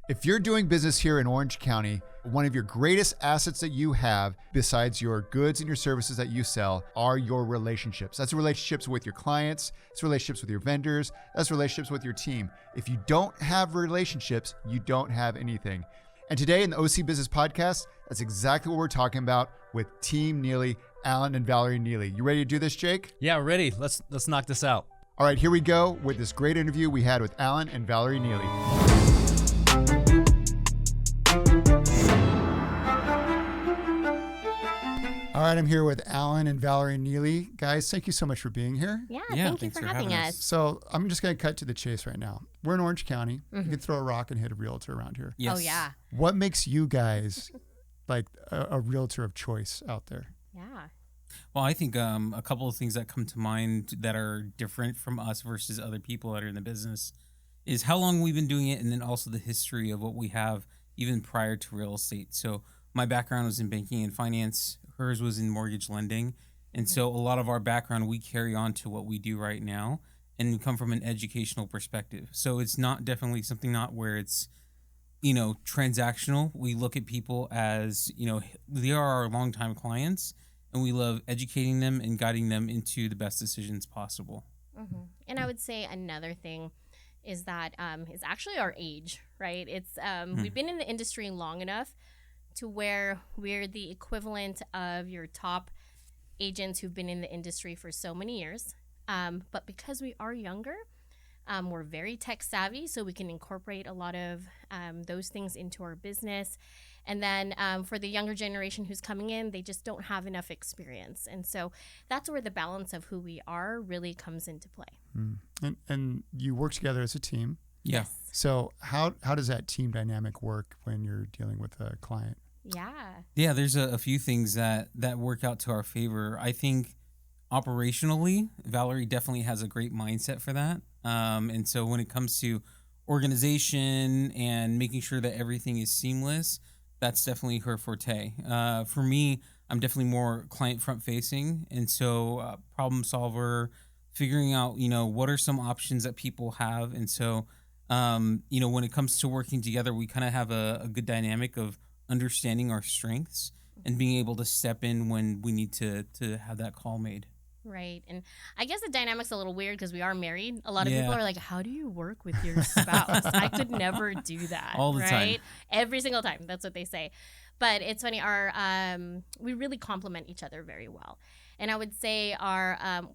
If you're doing business here in Orange County, one of your greatest assets that you have, besides your goods and your services that you sell, are your relationships. That's relationships with your clients, it's relationships with your vendors, that's relationships with your team. If you don't have relationships, you don't have anything. And today in the OC Business Podcast, that's exactly what we're talking about with Team Neely, Allen and Valerie Neeley. You ready to do this, Jake? Yeah, ready. Let's knock this out. All right, here we go with this great interview we had with Allen and Valerie Neeley. All right, I'm here with Allen and Valerie Neeley. Guys, thank you so much for being here. Yeah, thank you for having us. So I'm just going to cut to the chase right now. We're in Orange County. You can throw a rock and hit a realtor around here. Yes. Oh, yeah. What makes you guys like a realtor of choice out there? Yeah. Well, I think a couple of things that come to mind that are different from us versus other people that are in the business is how long we've been doing it, and then also the history of what we have even prior to real estate. So my background was in banking and finance. Hers was in mortgage lending. And so a lot of our background we carry on to what we do right now, and we come from an educational perspective. So it's not definitely something not where it's, transactional. We look at people as, they are our longtime clients, and we love educating them and guiding them into the best decisions possible. Mm-hmm. And I would say another thing is that it's actually our age, right? It's we've been in the industry long enough to where we're the equivalent of your top agents who've been in the industry for so many years. But because we are younger, we're very tech savvy, so we can incorporate a lot of those things into our business. And then for the younger generation who's coming in, they just don't have enough experience. And so that's where the balance of who we are really comes into play. And you work together as a team. Yeah. Yes. So how does that team dynamic work when you're dealing with a client? Yeah, there's a few things that work out to our favor. I think operationally, Valerie definitely has a great mindset for that. And so when it comes to organization and making sure that everything is seamless, that's definitely her forte. For me, I'm definitely more client front facing. And so problem solver, figuring out, what are some options that people have. And so, when it comes to working together, we kind of have a good dynamic of understanding our strengths and being able to step in when we need to have that call made. Right. And I guess the dynamic's a little weird because we are married. A lot of people are like, how do you work with your spouse? I could never do that. All the time. Every single time. That's what they say. But it's funny. We really complement each other very well. And I would say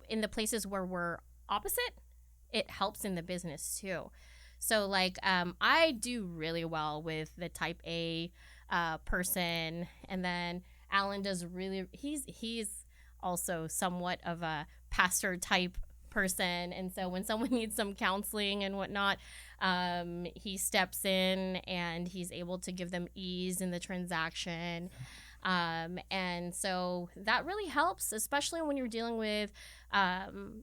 in the places where we're opposite, it helps in the business too. So I do really well with the type A person, and then Allen does really. He's also somewhat of a pastor type person, and so when someone needs some counseling and whatnot, he steps in and he's able to give them ease in the transaction. And so that really helps, especially when you're dealing with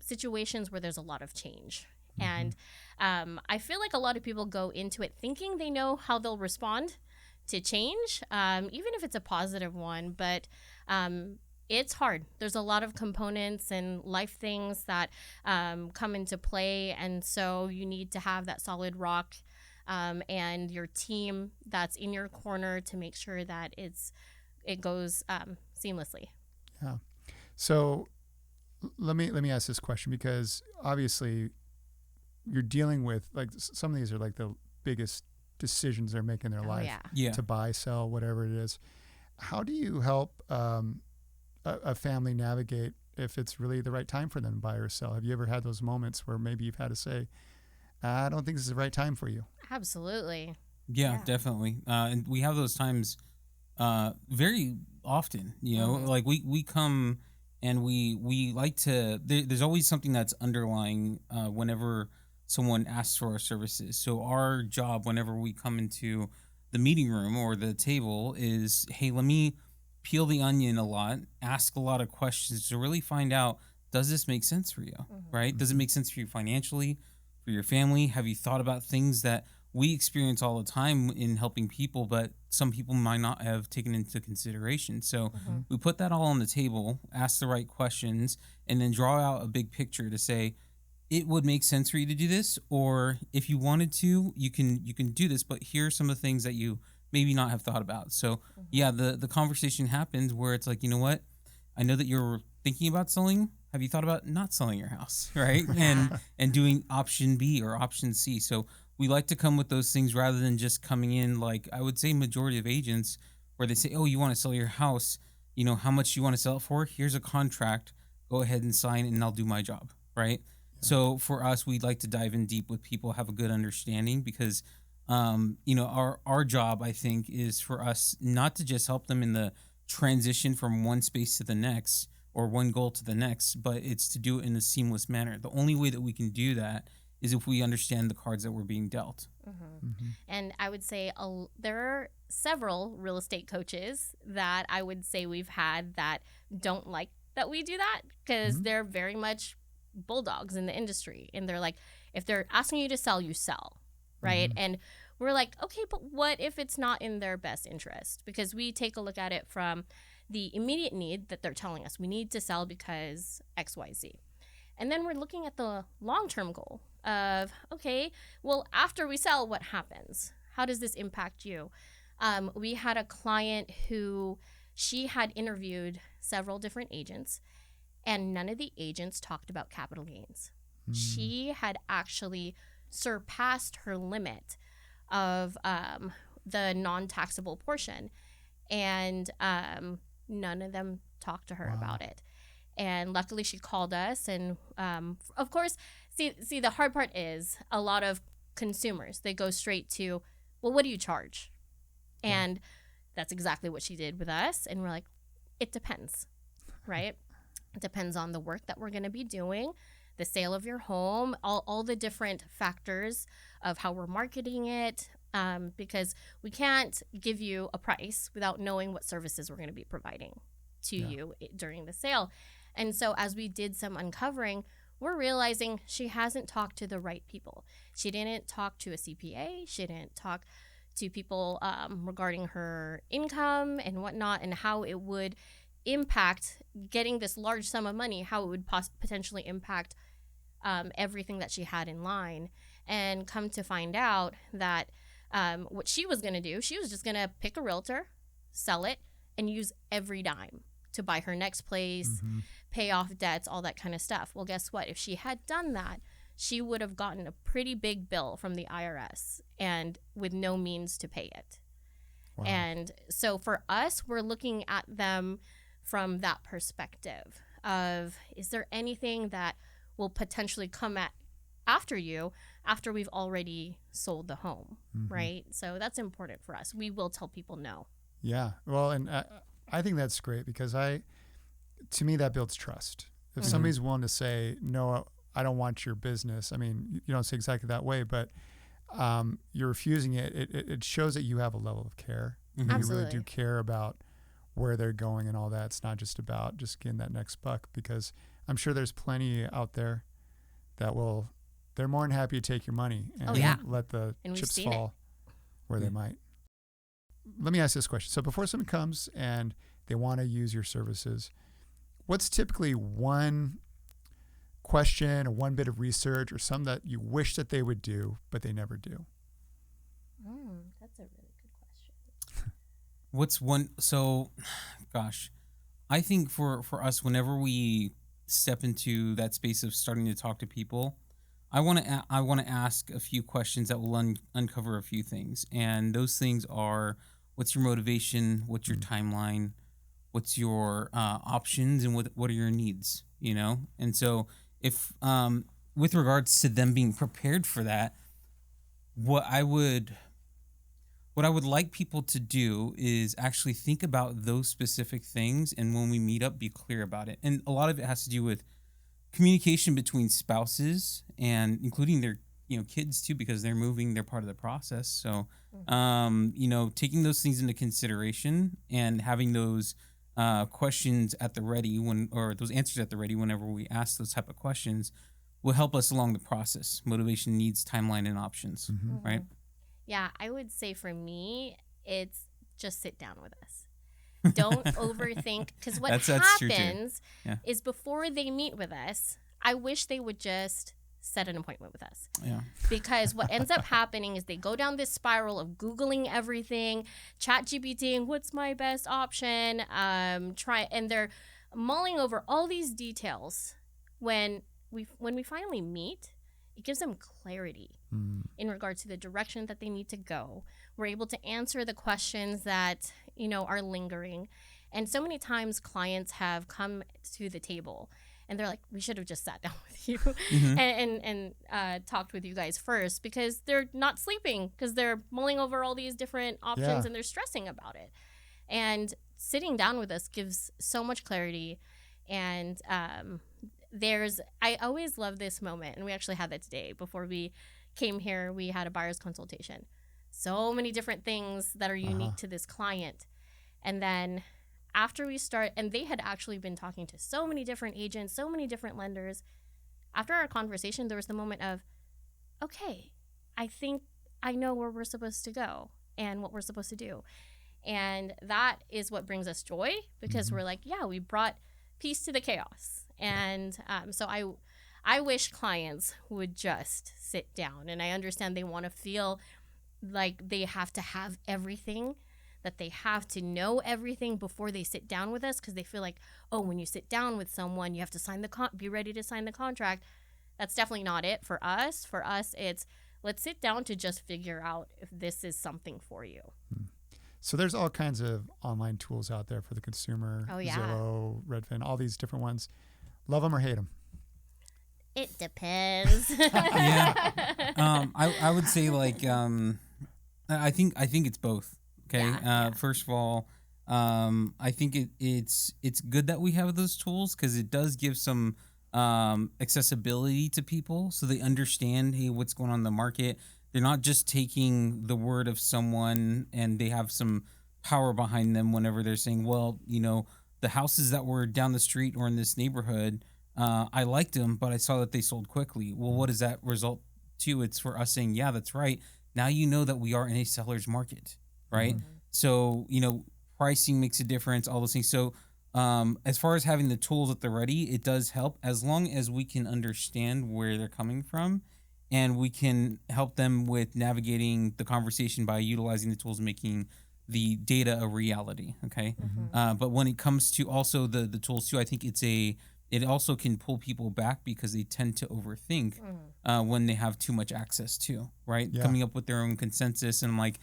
situations where there's a lot of change. And I feel like a lot of people go into it thinking they know how they'll respond to change, even if it's a positive one. But it's hard. There's a lot of components and life things that come into play. And so you need to have that solid rock and your team that's in your corner to make sure that it goes seamlessly. Yeah. So let me ask this question, because obviously you're dealing with some of these are the biggest decisions they're making in their life. Yeah. To buy, sell, whatever it is. How do you help a family navigate if it's really the right time for them to buy or sell? Have you ever had those moments where maybe you've had to say, I don't think this is the right time for you? Absolutely. Yeah. Definitely. And we have those times very often, we come and we like to, there's always something that's underlying whenever someone asks for our services. So our job whenever we come into the meeting room or the table is, hey, let me peel the onion a lot, ask a lot of questions to really find out, does this make sense for you, right? Does it make sense for you financially, for your family? Have you thought about things that we experience all the time in helping people, but some people might not have taken into consideration? So we put that all on the table, ask the right questions, and then draw out a big picture to say, it would make sense for you to do this, or if you wanted to, you can do this, but here are some of the things that you maybe not have thought about. So yeah, the conversation happens where it's like, you know what, I know that you're thinking about selling. Have you thought about not selling your house, right? And doing option B or option C. So we like to come with those things rather than just coming in like I would say majority of agents where they say, oh, you want to sell your house, you know, how much you want to sell it for? Here's a contract. Go ahead and sign and I'll do my job, right? So for us, we'd like to dive in deep with people, have a good understanding because, you know, our job, I think, is for us not to just help them in the transition from one space to the next or one goal to the next, but it's to do it in a seamless manner. The only way that we can do that is if we understand the cards that we're being dealt. And I would say there are several real estate coaches that I would say we've had that don't like that we do that because they're very much bulldogs in the industry, and they're like, if they're asking you to sell, you sell, right? And we're like, okay, but what if it's not in their best interest? Because we take a look at it from the immediate need that they're telling us we need to sell because XYZ, and then we're looking at the long-term goal of, okay, well, after we sell, what happens? How does this impact you? We had a client who she had interviewed several different agents, and none of the agents talked about capital gains. She had actually surpassed her limit of the non-taxable portion, and none of them talked to her about it. And luckily she called us, and of course, see the hard part is a lot of consumers, they go straight to, well, what do you charge? And that's exactly what she did with us. And we're like, it depends, right? It depends on the work that we're going to be doing, the sale of your home, all the different factors of how we're marketing it, because we can't give you a price without knowing what services we're going to be providing to you during the sale. And so as we did some uncovering, we're realizing she hasn't talked to the right people. She didn't talk to a CPA. She didn't talk to people regarding her income and whatnot, and how it would impact getting this large sum of money, how it would potentially impact everything that she had in line. And come to find out that what she was going to do, she was just going to pick a realtor, sell it, and use every dime to buy her next place, pay off debts, all that kind of stuff. Well, guess what? If she had done that, she would have gotten a pretty big bill from the IRS and with no means to pay it. Wow. And so for us, we're looking at them from that perspective of, is there anything that will potentially come after you after we've already sold the home, right? So that's important for us. We will tell people no. Yeah. Well, and I think that's great because to me, that builds trust. If somebody's willing to say, no, I don't want your business. I mean, you don't say exactly that way, but you're refusing it. It shows that you have a level of care. You really do care about where they're going and all that. It's not just about just getting that next buck, because I'm sure there's plenty out there that they're more than happy to take your money and let the chips fall where they might. Let me ask this question. So before someone comes and they want to use your services, what's typically one question or one bit of research or something that you wish that they would do, but they never do? That's a really good question. What's one? So, gosh, I think for us, whenever we step into that space of starting to talk to people, I want to ask a few questions that will uncover a few things, and those things are: what's your motivation? What's your timeline? What's your options? And what are your needs? You know, and so if with regards to them being prepared for that, what I would like people to do is actually think about those specific things, and when we meet up, be clear about it. And a lot of it has to do with communication between spouses and including their kids too, because they're moving, they're part of the process. So taking those things into consideration and having those questions at the ready those answers at the ready whenever we ask those type of questions will help us along the process. Motivation, needs, timeline, and options, right? Yeah, I would say for me, it's just sit down with us. Don't overthink, because what happens is before they meet with us, I wish they would just set an appointment with us. Yeah. Because what ends up happening is they go down this spiral of Googling everything, ChatGPTing, what's my best option, and they're mulling over all these details. When we finally meet, it gives them clarity in regard to the direction that they need to go. We're able to answer the questions that, are lingering. And so many times clients have come to the table and they're like, we should have just sat down with you and talked with you guys first, because they're not sleeping because they're mulling over all these different options and they're stressing about it. And sitting down with us gives so much clarity. And I always love this moment. And we actually had that today. Before we came here, we had a buyer's consultation. So many different things that are unique to this client. And then after we start, and they had actually been talking to so many different agents, so many different lenders. After our conversation, there was the moment of, okay, I think I know where we're supposed to go and what we're supposed to do. And that is what brings us joy, because we're like, yeah, we brought peace to the chaos. And so I wish clients would just sit down, and I understand they want to feel like they have to have everything, that they have to know everything before they sit down with us, because they feel like, oh, when you sit down with someone, you have to sign be ready to sign the contract. That's definitely not it for us. For us, it's let's sit down to just figure out if this is something for you. So there's all kinds of online tools out there for the consumer. Oh, yeah. Zillow, Redfin, all these different ones. Love them or hate them? It depends. I would say I think it's both. Okay. First of all, I think it's good that we have those tools, because it does give some accessibility to people, so they understand, hey, what's going on in the market. They're not just taking the word of someone, and they have some power behind them whenever they're saying, well, the houses that were down the street or in this neighborhood, I liked them, but I saw that they sold quickly. Well, what does that result to? It's for us saying, yeah, that's right. Now you know that we are in a seller's market, right? So, pricing makes a difference, all those things. So as far as having the tools at the ready, it does help, as long as we can understand where they're coming from, and we can help them with navigating the conversation by utilizing the tools, making the data a reality. Okay. But when it comes to also the tools too, I think it also can pull people back, because they tend to overthink when they have too much access to, right? Yeah. Coming up with their own consensus. And I'm like,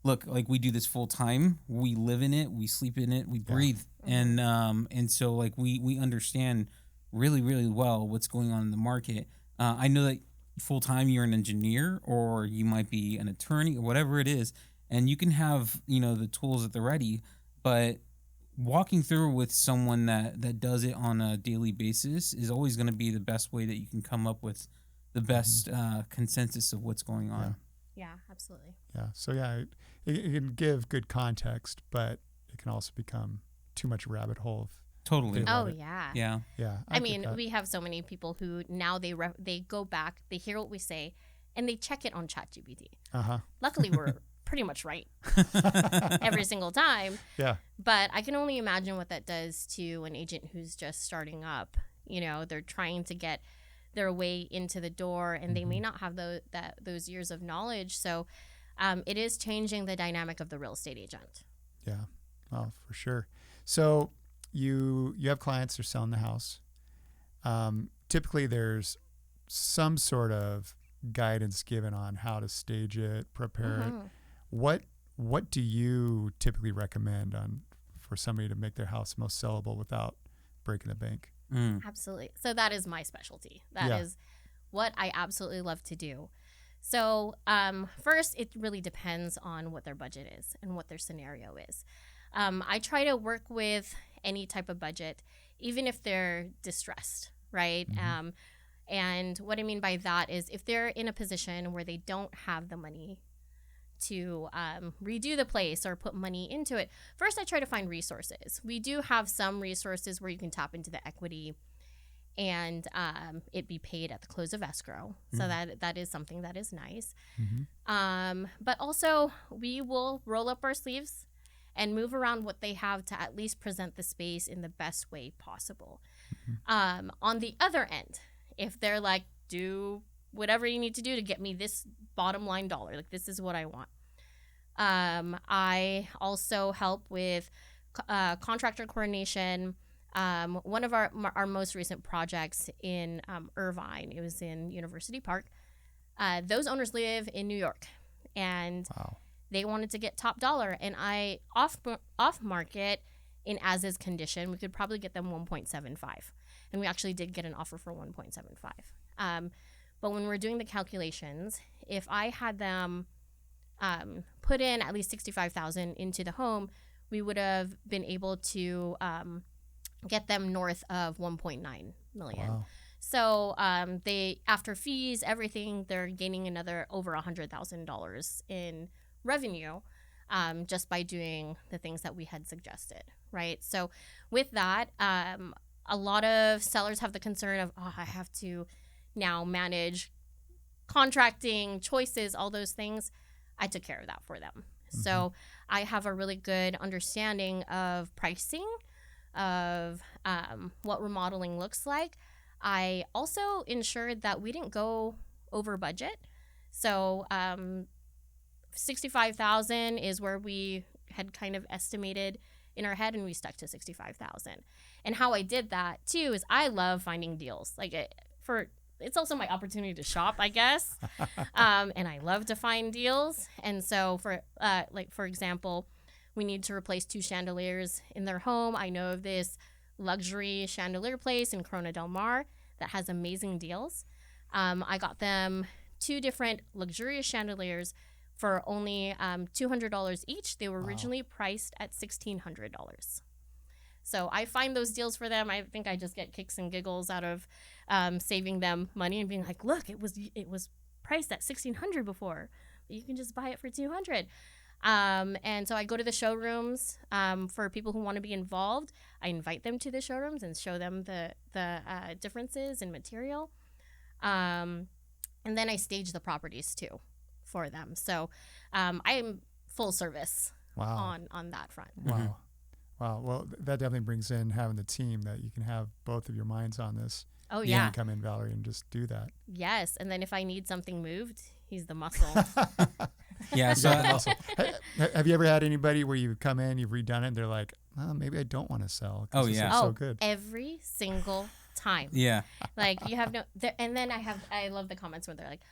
look, we do this full time. We live in it. We sleep in it. We breathe. And so we understand really, really well what's going on in the market. I know that full time you're an engineer, or you might be an attorney, or whatever it is, and you can have, the tools at the ready, but walking through with someone that does it on a daily basis is always going to be the best way that you can come up with the best consensus of what's going on. Yeah, absolutely. Yeah. So it can give good context, but it can also become too much rabbit hole. Totally. Oh, yeah. Yeah. Yeah. I mean, we have so many people who now they go back, they hear what we say, and they check it on ChatGPT. Luckily, we're pretty much right every single time. Yeah. But I can only imagine what that does to an agent who's just starting up. They're trying to get their way into the door, and they may not have those years of knowledge. So it is changing the dynamic of the real estate agent. Yeah. Well, for sure. So you have clients that are selling the house. Typically, there's some sort of guidance given on how to stage it, prepare it. What do you typically recommend for somebody to make their house most sellable without breaking the bank? Absolutely. So that is my specialty. That is what I absolutely love to do. So first, it really depends on what their budget is and what their scenario is. I try to work with any type of budget, even if they're distressed, right? And what I mean by that is, if they're in a position where they don't have the money to redo the place or put money into it, first I try to find resources. We do have some resources where you can tap into the equity and it be paid at the close of escrow. So that is something that is nice. But also, we will roll up our sleeves and move around what they have to at least present the space in the best way possible. On the other end, if they're like, do whatever you need to do to get me this bottom line dollar. Like, this is what I want. I also help with contractor coordination. One of our most recent projects in Irvine, it was in University Park. Those owners live in New York, and Wow. they wanted to get top dollar. And I off market in as is condition, we could probably get them 1.75, and we actually did get an offer for 1.75. But when we're doing the calculations, if I had them put in at least $65,000 into the home, we would have been able to get them north of 1.9 million. Wow. So they, after fees, everything, they're gaining another over $100,000 in revenue just by doing the things that we had suggested, right? So with that, a lot of sellers have the concern of, I have to now manage contracting, choices, all those things. I took care of that for them. Mm-hmm. So I have a really good understanding of pricing, of what remodeling looks like. I also ensured that we didn't go over budget. So $65,000 is where we had kind of estimated in our head, and we stuck to $65,000. And how I did that too is I love finding deals. Like it's also my opportunity to shop, I guess. And I love to find deals. And so for example, we need to replace 2 chandeliers in their home. I know of this luxury chandelier place in Corona Del Mar that has amazing deals. I got them 2 different luxurious chandeliers for only $200 each. They were originally priced at $1,600. So I find those deals for them. I think I just get kicks and giggles out of saving them money and being like, look, it was priced at $1,600 before, but you can just buy it for $200. And so I go to the showrooms for people who want to be involved. I invite them to the showrooms and show them the differences in material. And then I stage the properties too for them. So I am full service on that front. Wow. Wow. Well, that definitely brings in having the team that you can have both of your minds on this. Oh, You yeah. can come in, Valerie, and just do that. Yes. And then if I need something moved, he's the muscle. Yeah. So Also, have you ever had anybody where you've come in, you've redone it, and they're like, maybe I don't want to sell. 'Cause this looks so good. Every single time. yeah. Like you have and then I love the comments where they're like,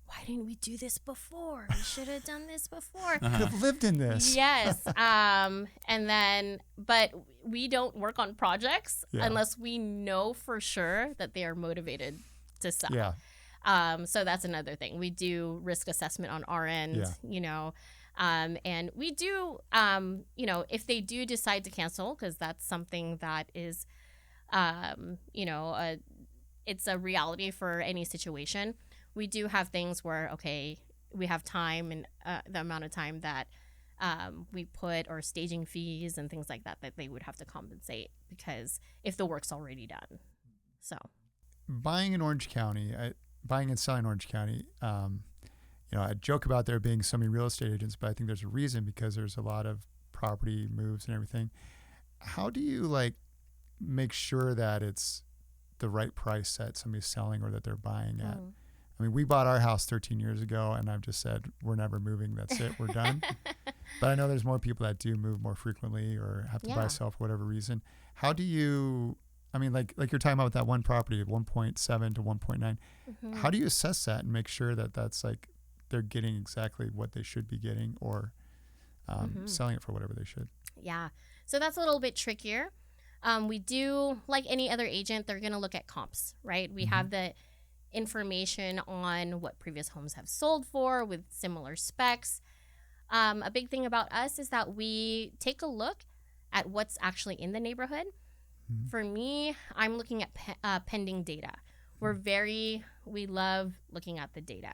why didn't we do this before? We should have done this before. Could have lived in this. Yes. But we don't work on projects unless we know for sure that they are motivated to sell. Yeah. So that's another thing. We do risk assessment on our end, and we do, if they do decide to cancel, because that's something that is, it's a reality for any situation. We do have things where, okay, we have time and the amount of time that we put, or staging fees and things like that they would have to compensate, because if the work's already done. So Buying and selling in Orange County, I joke about there being so many real estate agents, but I think there's a reason, because there's a lot of property moves and everything. How do you make sure that it's the right price that somebody's selling or that they're buying at? I mean, we bought our house 13 years ago, and I've just said, we're never moving. That's it. We're done. But I know there's more people that do move more frequently or have to buy, sell for whatever reason. How do you, like you're talking about that one property of 1.7 to 1.9. How do you assess that and make sure that that's they're getting exactly what they should be getting, or selling it for whatever they should? Yeah. So that's a little bit trickier. We do, like any other agent, they're going to look at comps, right? We have the information on what previous homes have sold for with similar specs. A big thing about us is that we take a look at what's actually in the neighborhood. For me, I'm looking at pending data. We love looking at the data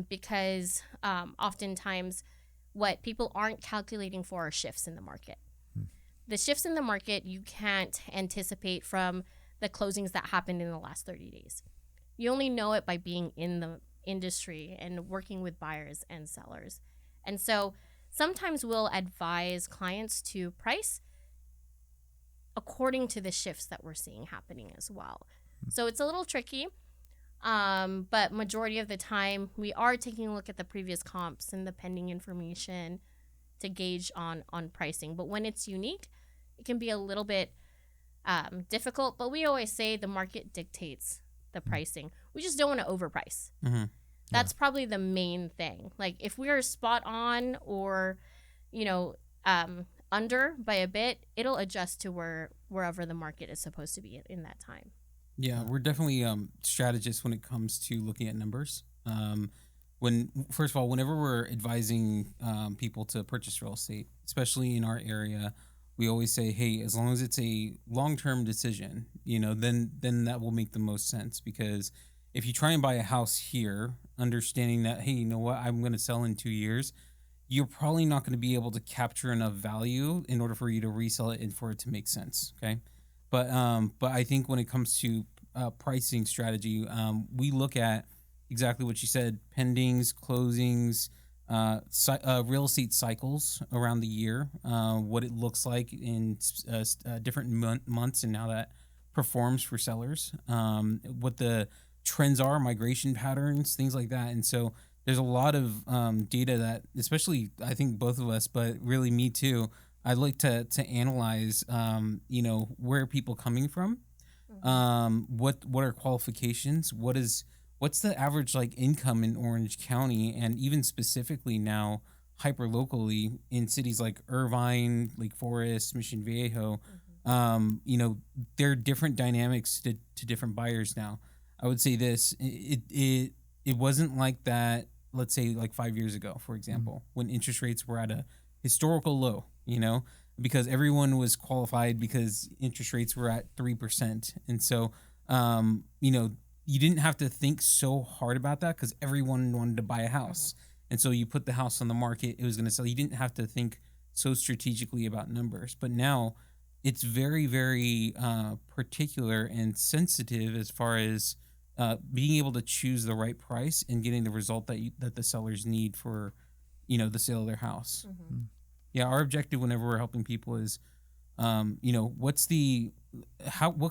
because oftentimes what people aren't calculating for are shifts in the market. The shifts in the market you can't anticipate from the closings that happened in the last 30 days. You only know it by being in the industry and working with buyers and sellers. And so sometimes we'll advise clients to price according to the shifts that we're seeing happening as well. So it's a little tricky. But majority of the time, we are taking a look at the previous comps and the pending information to gauge on pricing. But when it's unique, it can be a little bit difficult. But we always say the market dictates the pricing. We just don't want to overprice. Mm-hmm. That's probably the main thing. Like if we are spot on or, you know, under by a bit, it'll adjust to wherever the market is supposed to be in that time. Yeah, we're definitely strategists when it comes to looking at numbers. First of all, whenever we're advising people to purchase real estate, especially in our area, we always say, hey, as long as it's a long-term decision, then that will make the most sense. Because if you try and buy a house here, understanding that, hey, you know what, I'm going to sell in 2 years, you're probably not going to be able to capture enough value in order for you to resell it and for it to make sense. Okay. But I think when it comes to pricing strategy, we look at exactly what you said: pendings, closings, real estate cycles around the year, what it looks like in different months, and how that performs for sellers, what the trends are, migration patterns, things like that. And so there's a lot of data that, especially I think both of us, but really me too, I like to analyze, where are people coming from? What are qualifications? What's the average income in Orange County, and even specifically now hyper locally in cities like Irvine, Lake Forest, Mission Viejo. There are different dynamics to different buyers now. I would say this: it wasn't like that. Let's say 5 years ago, for example, when interest rates were at a historical low, because everyone was qualified because interest rates were at 3%. And so, you didn't have to think so hard about that because everyone wanted to buy a house. And so you put the house on the market, it was going to sell. You didn't have to think so strategically about numbers. But now it's very, very particular and sensitive as far as being able to choose the right price and getting the result that the sellers need for, the sale of their house. Yeah, our objective whenever we're helping people is, what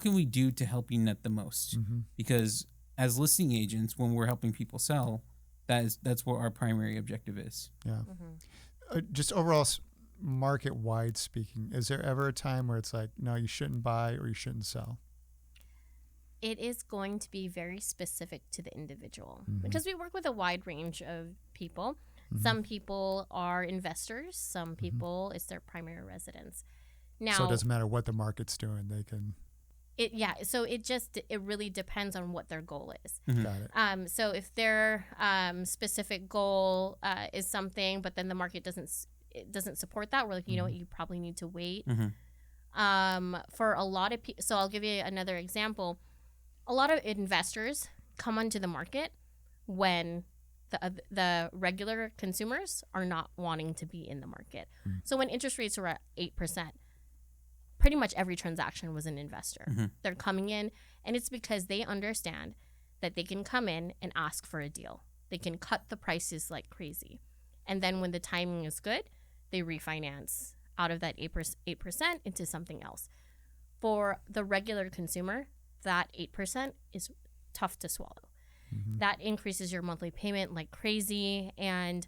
can we do to help you net the most? Because as listing agents, when we're helping people sell, that's what our primary objective is. Yeah. Just overall, market-wide speaking, is there ever a time where it's like, no, you shouldn't buy or you shouldn't sell? It is going to be very specific to the individual because we work with a wide range of people. Some people are investors. Some people, it's their primary residence. Now, so it doesn't matter what the market's doing. They can. So it really depends on what their goal is. Got it. So if their specific goal is something, but then the market doesn't support that, we're like, you know what, you probably need to wait. For a lot of people, so I'll give you another example. A lot of investors come onto the market when the regular consumers are not wanting to be in the market. So when interest rates were at 8%, pretty much every transaction was an investor. They're coming in, and it's because they understand that they can come in and ask for a deal. They can cut the prices like crazy. And then when the timing is good, they refinance out of that 8% into something else. For the regular consumer, that 8% is tough to swallow. That increases your monthly payment like crazy, and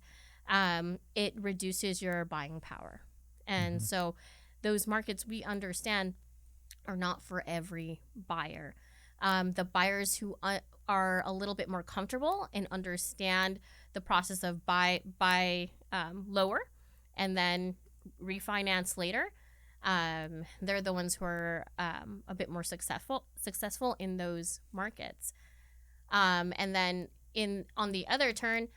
it reduces your buying power. And so those markets, we understand, are not for every buyer. The buyers who are a little bit more comfortable and understand the process of buy lower and then refinance later, they're the ones who are a bit more successful in those markets. And then on the other turn,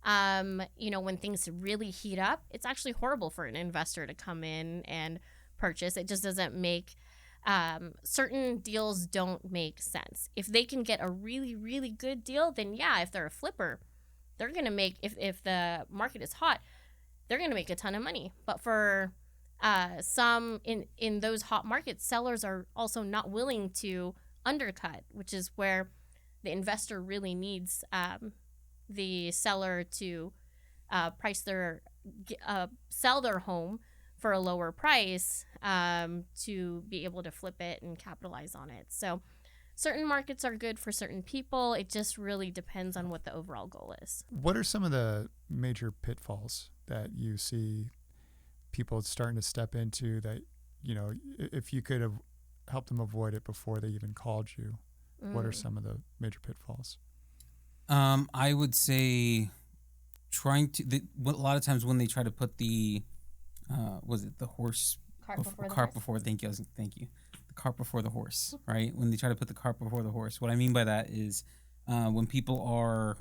when things really heat up, it's actually horrible for an investor to come in and purchase. It just doesn't make certain deals don't make sense. If they can get a really, really good deal, then yeah, if they're a flipper, they're gonna make, if the market is hot, they're gonna make a ton of money. But for some in those hot markets, sellers are also not willing to undercut, which is where the investor really needs the seller to sell their home for a lower price to be able to flip it and capitalize on it. So certain markets are good for certain people. It just really depends on what the overall goal is. What are some of the major pitfalls that you see people starting to step into that, if you could have helped them avoid it before they even called you, what are some of the major pitfalls? I would say a lot of times when they try to put the the horse Cart before thank you, the cart before the horse, right? When they try to put the cart before the horse, what I mean by that is when people are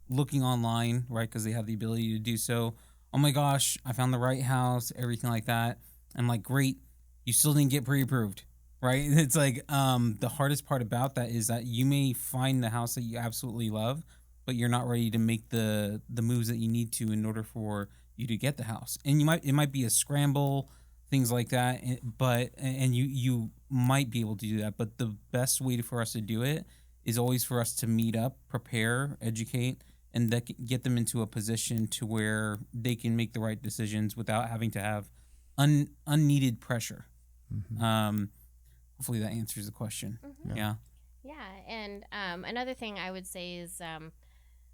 looking online, right, because they have the ability to do so. Oh my gosh, I found the right house, everything like that. I'm like, great, you still didn't get pre-approved, right? It's like the hardest part about that is that you may find the house that you absolutely love, but you're not ready to make the moves that you need to in order for you to get the house. And it might be a scramble, things like that, but you might be able to do that. But the best way for us to do it is always for us to meet up, prepare, educate, and get them into a position to where they can make the right decisions without having to have unneeded pressure. Mm-hmm. Hopefully that answers the question. Mm-hmm. Yeah. And another thing I would say is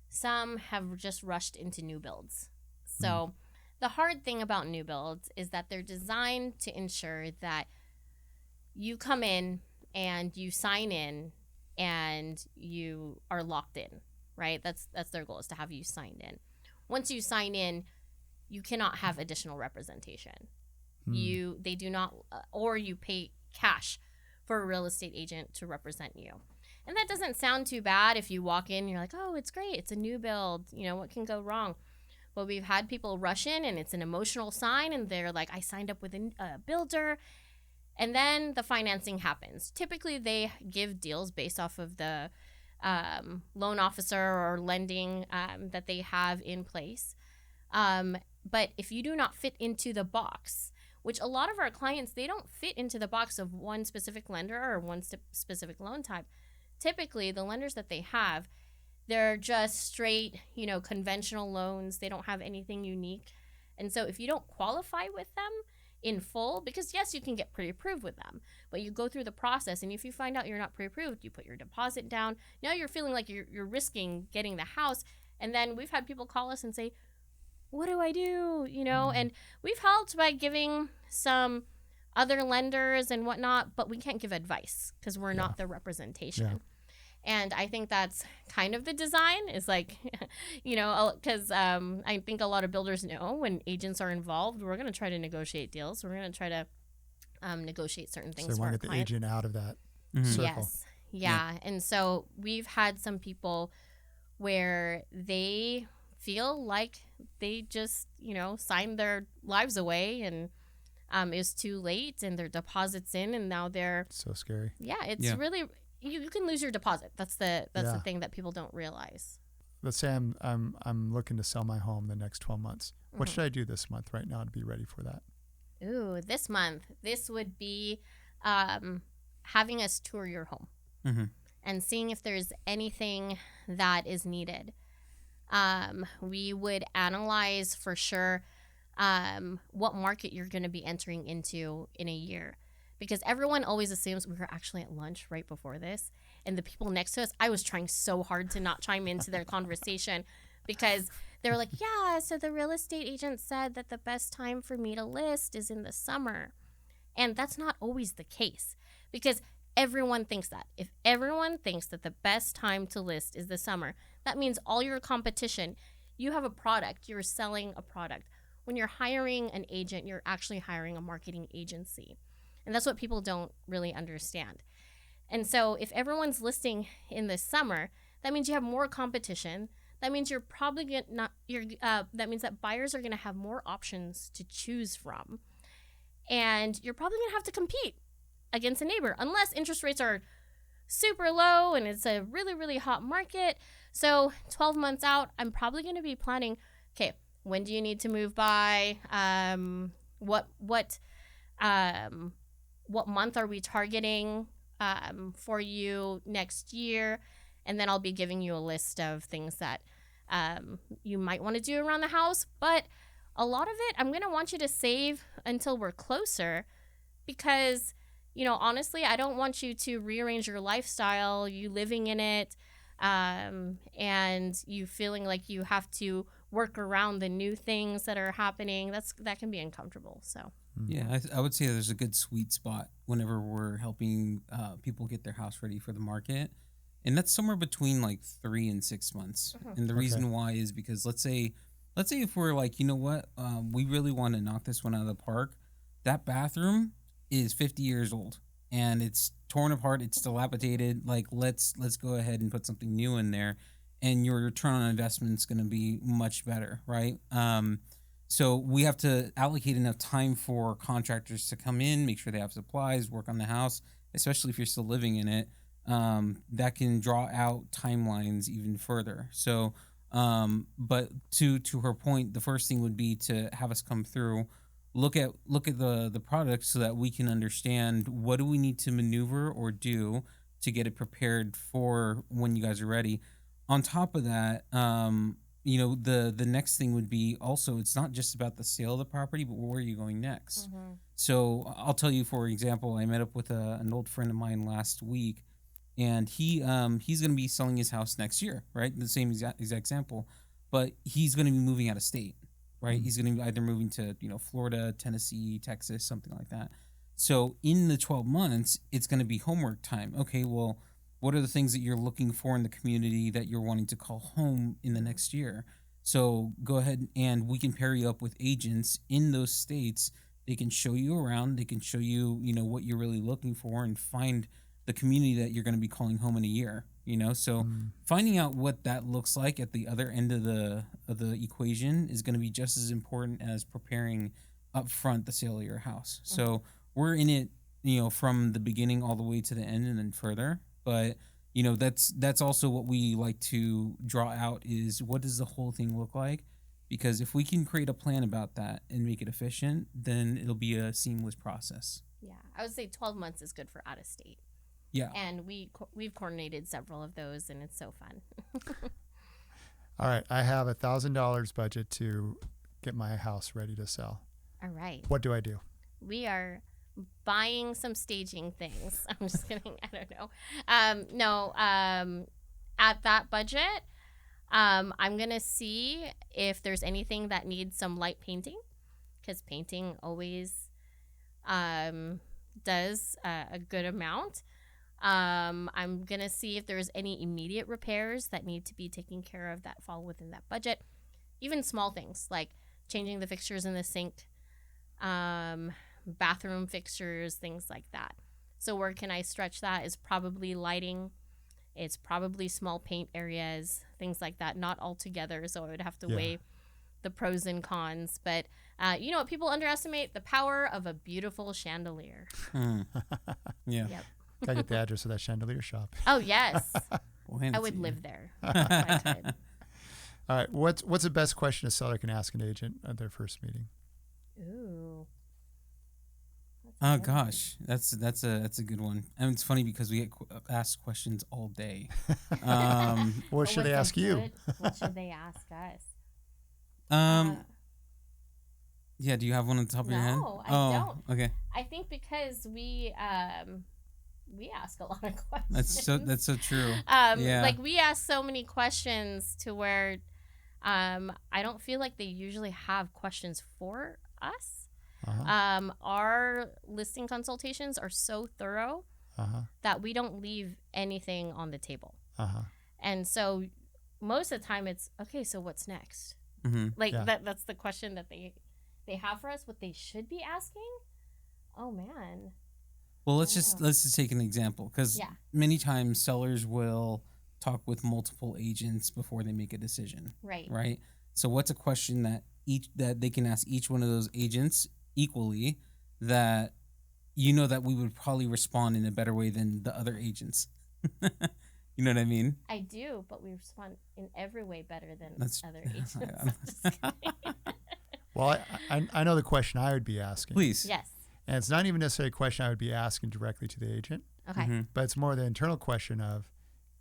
some have just rushed into new builds. So the hard thing about new builds is that they're designed to ensure that you come in and you sign in and you are locked in, right? That's their goal, is to have you signed in. Once you sign in, you cannot have additional representation. They do not, or you pay cash for a real estate agent to represent you. And that doesn't sound too bad if you walk in and you're like, oh, it's great, it's a new build, what can go wrong? But we've had people rush in and it's an emotional sign and they're like, I signed up with a builder, and then the financing happens. Typically they give deals based off of the loan officer or lending that they have in place. But if you do not fit into the box, which a lot of our clients, they don't fit into the box of one specific lender or one specific loan type. Typically, the lenders that they have, they're just straight, conventional loans. They don't have anything unique. And so if you don't qualify with them in full, because yes, you can get pre-approved with them, but you go through the process, and if you find out you're not pre-approved, you put your deposit down. Now you're feeling like you're risking getting the house. And then we've had people call us and say, what do I do? And we've helped by giving some other lenders and whatnot, but we can't give advice because we're not the representation. Yeah. And I think that's kind of the design, is like, because I think a lot of builders know when agents are involved, we're going to try to negotiate deals. We're going to try to negotiate certain things. So they want to get the agent out of that circle. Yes. Yeah. And so we've had some people where they feel like they just, signed their lives away, and it was too late, and their deposit's in, and now they're so scary. Yeah, it's really, you can lose your deposit. That's the thing that people don't realize. Let's say I'm looking to sell my home the next 12 months. What should I do this month right now to be ready for that? Ooh, this month, this would be having us tour your home and seeing if there's anything that is needed. We would analyze for sure what market you're going to be entering into in a year, because everyone always assumes. We were actually at lunch right before this, and the people next to us, I was trying so hard to not chime into their conversation, because they were like, yeah, so the real estate agent said that the best time for me to list is in the summer. And that's not always the case, because everyone thinks that. If everyone thinks that the best time to list is the summer, that means all your competition, you have a product, you're selling a product. When you're hiring an agent, you're actually hiring a marketing agency. And that's what people don't really understand. And so if everyone's listing in the summer, that means you have more competition. That means you're probably that means that buyers are going to have more options to choose from. And you're probably going to have to compete against a neighbor, unless interest rates are super low and it's a really, really hot market. So 12 months out, I'm probably going to be planning, okay, when do you need to move by? What month are we targeting for you next year? And then I'll be giving you a list of things that you might want to do around the house. But a lot of it, I'm going to want you to save until we're closer, because honestly, I don't want you to rearrange your lifestyle, you living in it, and you feeling like you have to work around the new things that are happening. That can be uncomfortable. So Yeah, I would say there's a good sweet spot whenever we're helping people get their house ready for the market. And that's somewhere between like 3 and 6 months. And the reason why is because let's say if we're like, you know what, we really want to knock this one out of the park. That bathroom is 50 years old and it's torn apart. It's dilapidated. Like let's go ahead and put something new in there, and your return on investment is going to be much better, right? So we have to allocate enough time for contractors to come in, make sure they have supplies, work on the house, especially if you're still living in it. That can draw out timelines even further. So, but to her point, the first thing would be to have us come through, look at the product so that we can understand what do we need to maneuver or do to get it prepared for when you guys are ready. On top of that, the next thing would be also, it's not just about the sale of the property, but where are you going next? So I'll tell you, for example, I met up with an old friend of mine last week, and he's going to be selling his house next year, right? The same exact example, but he's going to be moving out of state, right? He's going to be either moving to, Florida, Tennessee, Texas, something like that. So in the 12 months, it's going to be homework time. Okay, well, what are the things that you're looking for in the community that you're wanting to call home in the next year? So go ahead and we can pair you up with agents in those states. They can show you around. They can show you, what you're really looking for, and find the community that you're going to be calling home in a year. So finding out what that looks like at the other end of the equation is going to be just as important as preparing up front the sale of your house. So we're in it, from the beginning all the way to the end and then further. But that's also what we like to draw out, is what does the whole thing look like? Because if we can create a plan about that and make it efficient, then it'll be a seamless process. yeah, I would say 12 months is good for out of state. Yeah. And we've coordinated several of those, and it's so fun. All right. I have $1,000 budget to get my house ready to sell. All right. What do I do? We are buying some staging things. I'm just kidding. I don't know. At that budget, I'm going to see if there's anything that needs some light painting, because painting always does a good amount. I'm going to see if there's any immediate repairs that need to be taken care of that fall within that budget. Even small things like changing the fixtures in the sink, bathroom fixtures, things like that. So where can I stretch that is probably lighting. It's probably small paint areas, things like that. Not all together, so I would have to weigh the pros and cons. But you know what? People underestimate the power of a beautiful chandelier. Yeah. Yep. Gotta get the address of that chandelier shop. Oh, yes. Well, I would live there if I could. All right. What's the best question a seller can ask an agent at their first meeting? Ooh. Oh gosh, that's a good one. And it's funny because we get asked questions all day. What should they ask you? What should they ask us? Yeah. Do you have one on the top of your head? No, I don't. Okay. I think because we ask a lot of questions. That's so true. Yeah. Like we ask so many questions to where I don't feel like they usually have questions for us. Our listing consultations are so thorough that we don't leave anything on the table. And so most of the time it's, okay, so what's next? Like that's the question that they have for us, what they should be asking. Oh man. Well, let's just take an example, because many times sellers will talk with multiple agents before they make a decision. Right. So what's a question that they can ask each one of those agents equally, that that we would probably respond in a better way than the other agents? You know what I mean? I do, but we respond in every way better than other agents. Well, I know the question I would be asking. Please. Yes. And it's not even necessarily a question I would be asking directly to the agent. Okay. But it's more the internal question of,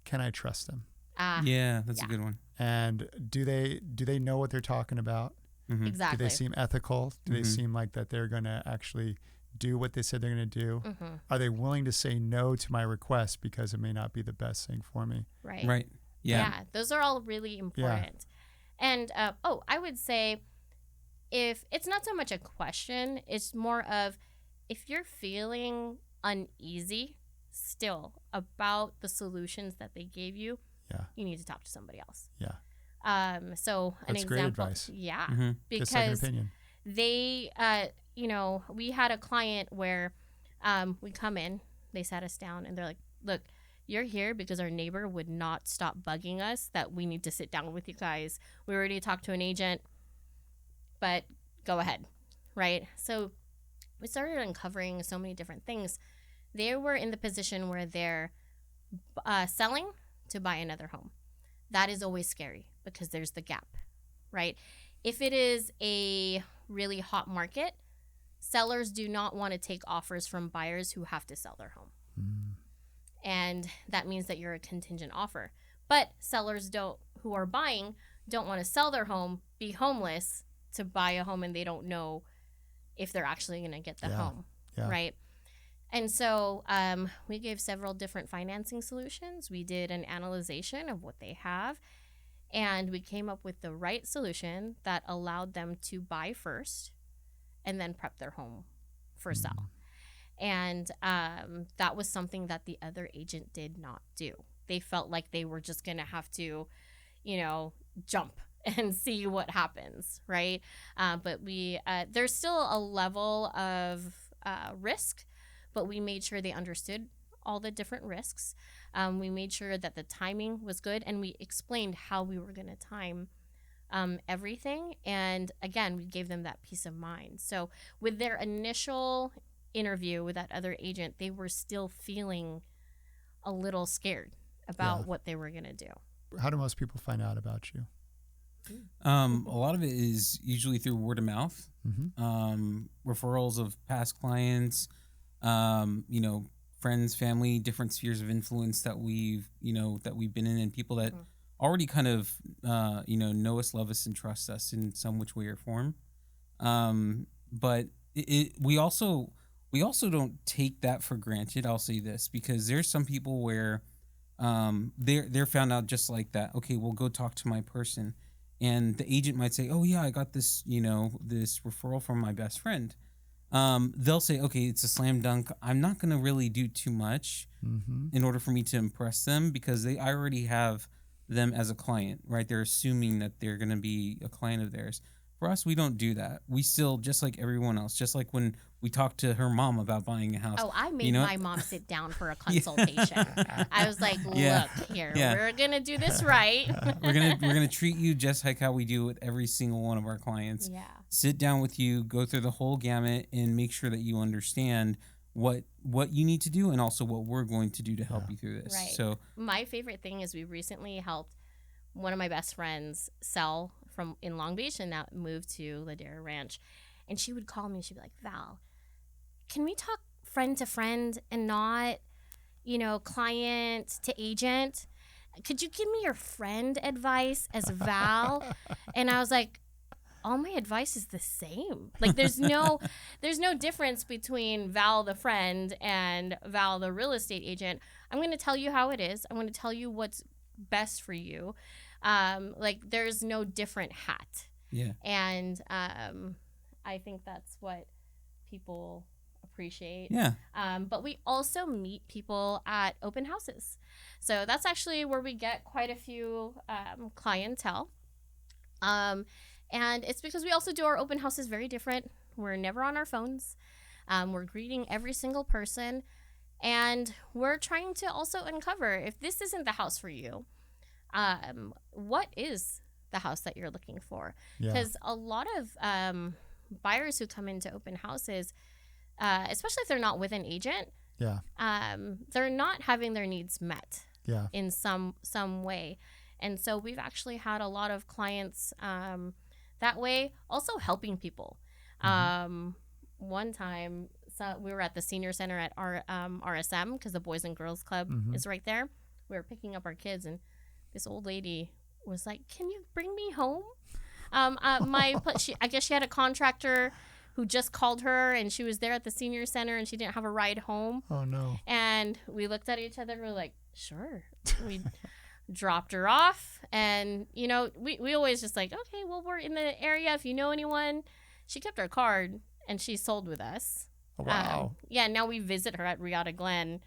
can I trust them? Yeah, that's a good one. And do they know what they're talking about? Exactly. Do they seem ethical? Do they seem like that they're going to actually do what they said they're going to do? Mm-hmm. Are they willing to say no to my request because it may not be the best thing for me? Right. Right. Yeah. Those are all really important. And I would say, if it's not so much a question, it's more of, if you're feeling uneasy still about the solutions that they gave you, you need to talk to somebody else. So an That's example, great advice. Mm-hmm. Good second because opinion. they, we had a client where we come in, they sat us down, and they're like, look, you're here because our neighbor would not stop bugging us that we need to sit down with you guys. We already talked to an agent, but go ahead, right? So we started uncovering so many different things. They were in the position where they're selling to buy another home. That is always scary because there's the gap, right? If it is a really hot market, sellers do not want to take offers from buyers who have to sell their home. And that means that you're a contingent offer. But sellers who are buying don't want to sell their home, be homeless to buy a home, and they don't know if they're actually going to get the home, right? And so we gave several different financing solutions. We did an analyzation of what they have, and we came up with the right solution that allowed them to buy first and then prep their home for sale. And that was something that the other agent did not do. They felt like they were just going to have to, jump and see what happens, right? But there's still a level of risk, but we made sure they understood all the different risks. We made sure that the timing was good, and we explained how we were going to time everything. And again, we gave them that peace of mind. So with their initial interview with that other agent, they were still feeling a little scared about what they were going to do. How do most people find out about you? A lot of it is usually through word of mouth, referrals of past clients, friends, family, different spheres of influence that we've been in, and people that already kind of, know us, love us, and trust us in some which way or form. But we also don't take that for granted. I'll say this, because there's some people where they're found out just like that. Okay, well, go talk to my person. And the agent might say, oh, yeah, I got this, this referral from my best friend. They'll say, okay, it's a slam dunk. I'm not going to really do too much in order for me to impress them, because I already have them as a client, right? They're assuming that they're going to be a client of theirs. For us, we don't do that. We still, just like everyone else, just like when we talked to her mom about buying a house. Oh, I made my mom sit down for a consultation. I was like, look here, we're going to do this right. We're gonna treat you just like how we do with every single one of our clients. Yeah. Sit down with you, go through the whole gamut, and make sure that you understand what you need to do, and also what we're going to do to help you through this. Right. So my favorite thing is we recently helped one of my best friends sell from in Long Beach, and now moved to Ladera Ranch. And she would call me and she'd be like, Val, can we talk friend to friend and not, client to agent? Could you give me your friend advice as Val? And I was like, all my advice is the same. Like there's no difference between Val the friend and Val the real estate agent. I'm going to tell you how it is. I'm going to tell you what's best for you. There's no different hat. Yeah. And I think that's what people appreciate. Yeah. But we also meet people at open houses. So that's actually where we get quite a few clientele. And it's because we also do our open houses very different. We're never on our phones. We're greeting every single person. And we're trying to also uncover, if this isn't the house for you, what is the house that you're looking for? Because a lot of buyers who come into open houses, especially if they're not with an agent, they're not having their needs met in some way. And so we've actually had a lot of clients that way, also helping people. One time, we were at the senior center at our RSM, because the Boys and Girls Club is right there. We were picking up our kids, and this old lady was like, "Can you bring me home?" I guess she had a contractor who just called her, and she was there at the senior center and she didn't have a ride home. Oh no. And we looked at each other and we were like, sure. We dropped her off, and you know, we always just like, okay, well, we're in the area if you know anyone. She kept our card and she sold with us. Oh, wow. Yeah, now we visit her at Riata Glen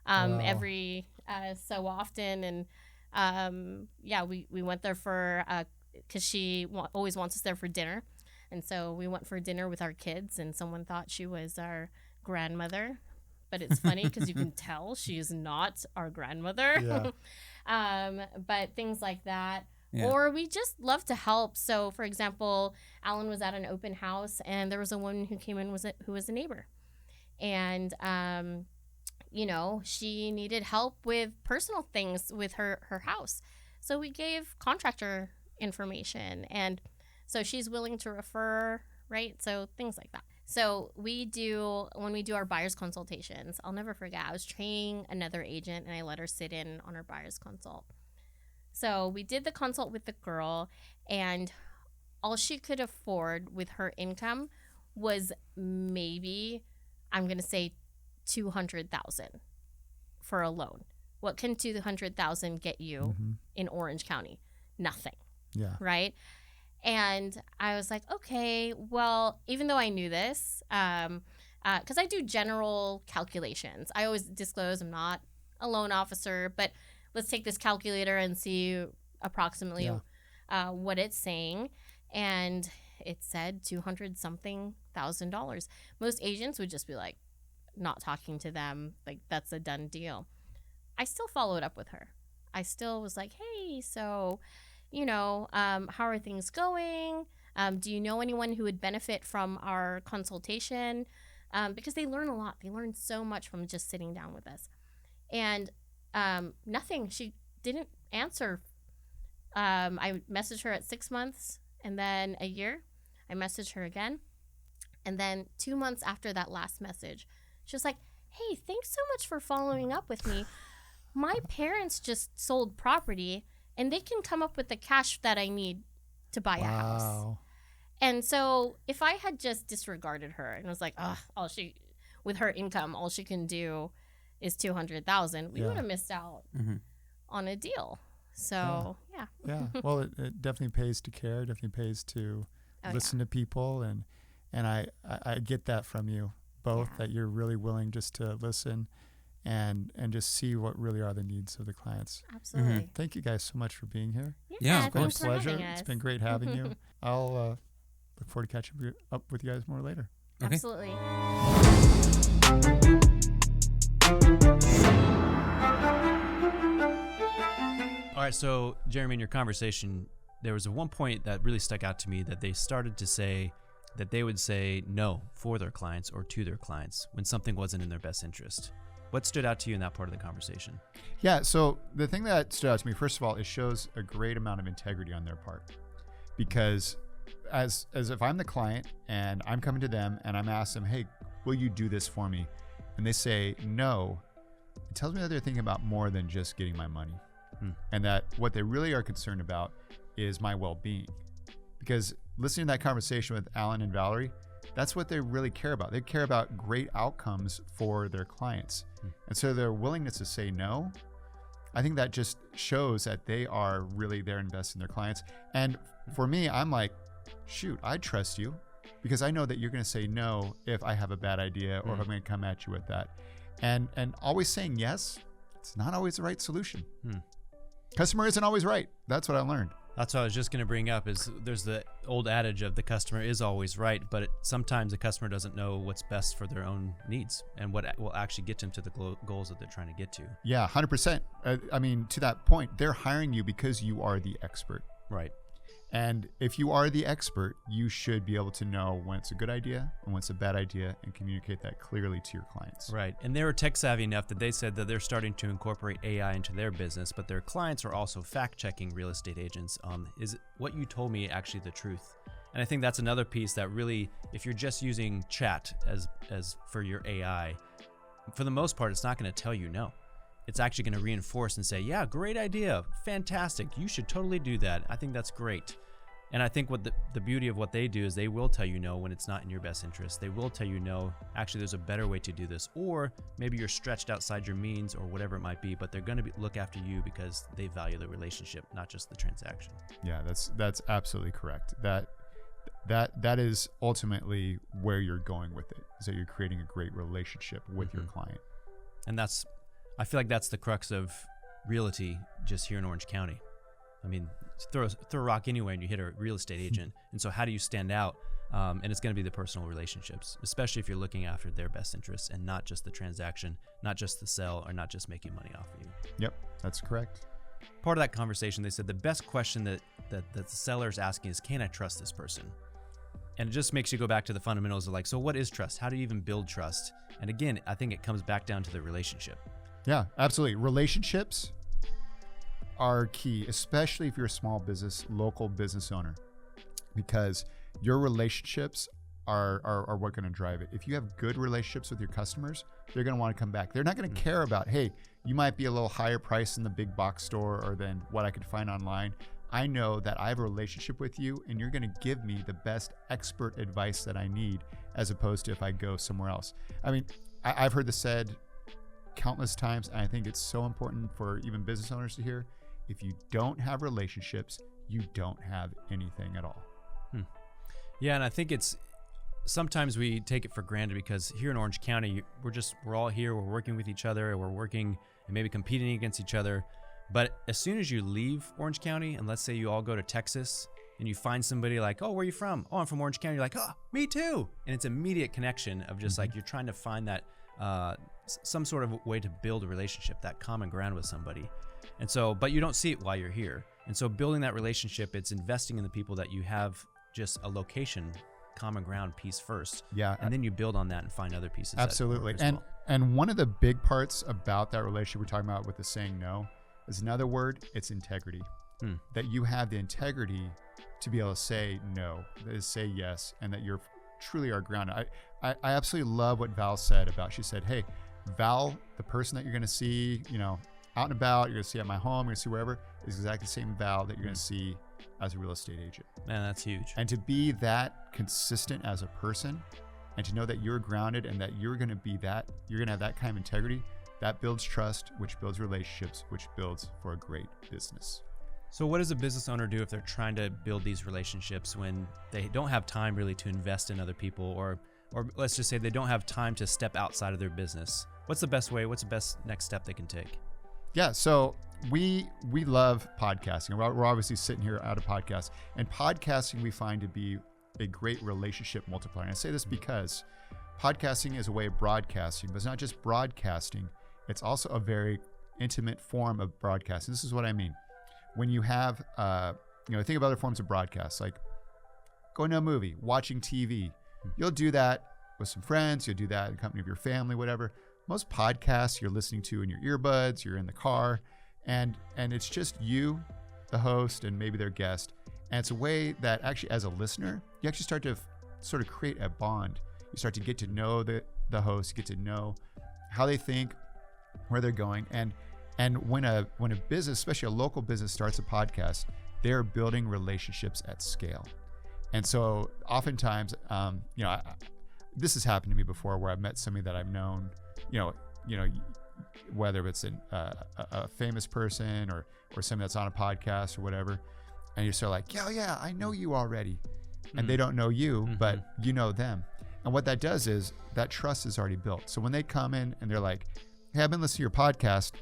Wow. every so often, and yeah, we went there for because she always wants us there for dinner, and so we went for dinner with our kids, and someone thought she was our grandmother, but it's funny because you can tell she is not our grandmother. Yeah. But things like that. Yeah. Or we just love to help. So, for example, Alan was at an open house, and there was a woman who came in who was a neighbor, and you know, she needed help with personal things with her house. So we gave contractor information, and so she's willing to refer, right? So things like that. So when we do our buyer's consultations, I'll never forget, I was training another agent and I let her sit in on our buyer's consult. So we did the consult with the girl, and all she could afford with her income was maybe, I'm going to say, $200,000 for a loan. What can $200,000 get you in Orange County? Nothing. Yeah. Right? And I was like, okay, well, even though I knew this, because I do general calculations. I always disclose I'm not a loan officer, but let's take this calculator and see approximately what it's saying. And it said $200-something thousand. Most agents would just be like, not talking to them, like that's a done deal. I still followed up with her. I still was like, hey, so, you know, how are things going? Do you know anyone who would benefit from our consultation? Because they learn a lot. They learn so much from just sitting down with us. And nothing. She didn't answer. I messaged her at 6 months, and then a year. I messaged her again. And then 2 months after that last message, she was like, hey, thanks so much for following up with me. My parents just sold property, and they can come up with the cash that I need to buy a house. And so if I had just disregarded her and was like, with her income, all she can do is $200,000, we would have missed out on a deal. So, yeah. Yeah. Well, it definitely pays to care. It definitely pays to listen to people. And I get that from you both, that you're really willing just to listen and just see what really are the needs of the clients. Absolutely. Thank you guys so much for being here. Yeah, It's been a thanks for having pleasure. us. It's been great having you. I'll look forward to catching up with you guys more later. Okay. Absolutely. All right, so Jeremy, in your conversation, there was one point that really stuck out to me, that they started to say that they would say no for their clients or to their clients when something wasn't in their best interest. What stood out to you in that part of the conversation? Yeah, so the thing that stood out to me, first of all, it shows a great amount of integrity on their part. Because as if I'm the client and I'm coming to them and I'm asking them, hey, will you do this for me? And they say no, it tells me that they're thinking about more than just getting my money. And that what they really are concerned about is my well-being. Because listening to that conversation with Allen and Valerie, that's what they really care about. They care about great outcomes for their clients. And so their willingness to say no, I think that just shows that they are really there investing in their clients. And for me, I'm like, shoot, I trust you because I know that you're going to say no if I have a bad idea or if I'm going to come at you with that. And always saying yes, it's not always the right solution. Customer isn't always right. That's what I learned. That's what I was just going to bring up, is there's the old adage of the customer is always right, but sometimes the customer doesn't know what's best for their own needs and what will actually get them to the goals that they're trying to get to. Yeah, 100%. I mean, to that point, they're hiring you because you are the expert. Right. And if you are the expert, you should be able to know when it's a good idea and when it's a bad idea and communicate that clearly to your clients. Right. And they were tech savvy enough that they said that they're starting to incorporate AI into their business, but their clients are also fact checking real estate agents on, is what you told me actually the truth? And I think that's another piece that really, if you're just using chat as for your AI, for the most part, it's not going to tell you no. It's actually going to reinforce and say, yeah, great idea. Fantastic. You should totally do that. I think that's great. And I think what the beauty of what they do is they will tell you no when it's not in your best interest. They will tell you no, actually there's a better way to do this, or maybe you're stretched outside your means or whatever it might be, but they're going to look after you because they value the relationship, not just the transaction. Yeah, that's absolutely correct. That is ultimately where you're going with it, is that you're creating a great relationship with your client. And I feel like that's the crux of realty just here in Orange County. I mean, throw a rock anywhere and you hit a real estate agent. And so how do you stand out? And it's going to be the personal relationships, especially if you're looking after their best interests and not just the transaction, not just the sell, or not just making money off of you. Yep, that's correct. Part of that conversation, they said the best question that the seller is asking is, can I trust this person? And it just makes you go back to the fundamentals of like, so what is trust? How do you even build trust? And again, I think it comes back down to the relationship. Yeah, absolutely. Relationships are key, especially if you're a small business, local business owner, because your relationships are what going to drive it. If you have good relationships with your customers, they're going to want to come back. They're not going to care about, hey, you might be a little higher price in the big box store or than what I could find online. I know that I have a relationship with you and you're going to give me the best expert advice that I need, as opposed to if I go somewhere else. I mean, I've heard this said countless times, and I think it's so important for even business owners to hear. If you don't have relationships, you don't have anything at all. Yeah, and I think sometimes we take it for granted because here in Orange County, we're all here, we're working with each other, we're working and maybe competing against each other. But as soon as you leave Orange County, and let's say you all go to Texas and you find somebody like, oh, where are you from? Oh, I'm from Orange County. You're like, oh, me too. And it's immediate connection of just like you're trying to find that some sort of way to build a relationship, that common ground with somebody. And so, but you don't see it while you're here. And so building that relationship, it's investing in the people that you have just a location, common ground piece first. Yeah. And then you build on that and find other pieces. Absolutely. That work as well. And one of the big parts about that relationship we're talking about with the saying no is another word, it's integrity. That you have the integrity to be able to say no, that is say yes, and that you're truly are grounded. I absolutely love what Val said about, she said, hey, Val, the person that you're going to see, out and about, you're going to see at my home, you're going to see wherever, is exactly the same Val that you're going to see as a real estate agent. Man, that's huge. And to be that consistent as a person, and to know that you're grounded and that you're going to be that, you're going to have that kind of integrity, that builds trust, which builds relationships, which builds for a great business. So what does a business owner do if they're trying to build these relationships when they don't have time really to invest in other people, or let's just say they don't have time to step outside of their business? What's the best way? What's the best next step they can take? Yeah, so we love podcasting. We're obviously sitting here at a podcast, and podcasting we find to be a great relationship multiplier. And I say this because podcasting is a way of broadcasting, but it's not just broadcasting. It's also a very intimate form of broadcasting. This is what I mean. When you have, think of other forms of broadcast, like going to a movie, watching TV. You'll do that with some friends. You'll do that in the company of your family, whatever. Most podcasts you're listening to in your earbuds, you're in the car, and it's just you, the host, and maybe their guest. And it's a way that actually, as a listener, you actually start to sort of create a bond. You start to get to know the host, get to know how they think, where they're going. And when a business, especially a local business, starts a podcast, they're building relationships at scale. And so oftentimes, this has happened to me before, where I've met somebody that I've known, whether it's a famous person or somebody that's on a podcast or whatever, and you're sort of like, yeah, I know you already, and they don't know you, but you know them. And what that does is that trust is already built. So when they come in and they're like, hey, I've been listening to your podcast,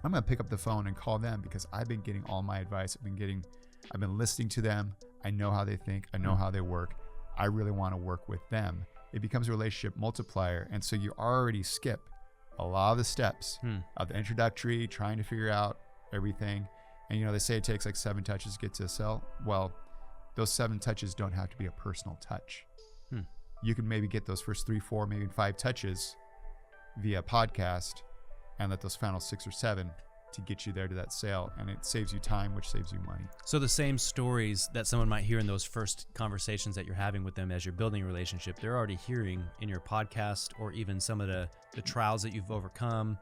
I'm going to pick up the phone and call them because I've been getting all my advice. I've been listening to them. I know how they think. I know how they work. I really want to work with them. It becomes a relationship multiplier. And so you already skip a lot of the steps of the introductory, trying to figure out everything. And, they say it takes like 7 touches to get to a sell. Well, those 7 touches don't have to be a personal touch. You can maybe get those first 3, 4, maybe 5 touches via podcast, and let those final 6 or 7 to get you there to that sale, and it saves you time, which saves you money. So the same stories that someone might hear in those first conversations that you're having with them as you're building a relationship, they're already hearing in your podcast, or even some of the trials that you've overcome,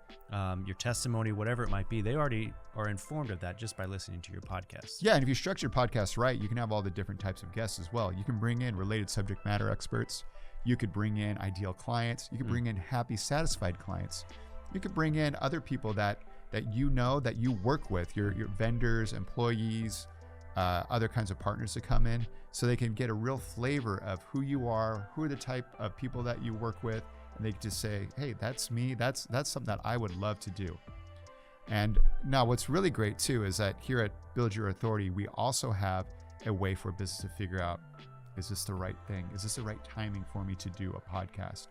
your testimony, whatever it might be. They already are informed of that just by listening to your podcast. Yeah, and if you structure your podcast right, you can have all the different types of guests as well. You can bring in related subject matter experts. You could bring in ideal clients. You could bring in happy, satisfied clients. You could bring in other people that you know, that you work with, your vendors, employees, other kinds of partners to come in, so they can get a real flavor of who you are, who are the type of people that you work with, and they can just say, hey, that's me. That's something that I would love to do. And now what's really great too is that here at Build Your Authority, we also have a way for a business to figure out, is this the right thing? Is this the right timing for me to do a podcast?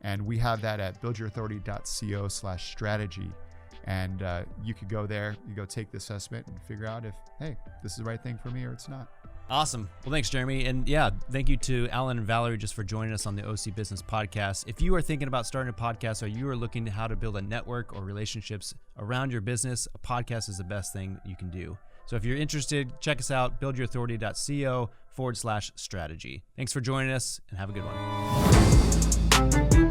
And we have that at buildyourauthority.co/strategy. And you could go there, you go take the assessment and figure out if, hey, this is the right thing for me or it's not. Awesome. Well, thanks, Jeremy. And yeah, thank you to Allen and Valerie just for joining us on the OC Business Podcast. If you are thinking about starting a podcast, or you are looking to how to build a network or relationships around your business, a podcast is the best thing you can do. So if you're interested, check us out, buildyourauthority.co/strategy. Thanks for joining us, and have a good one.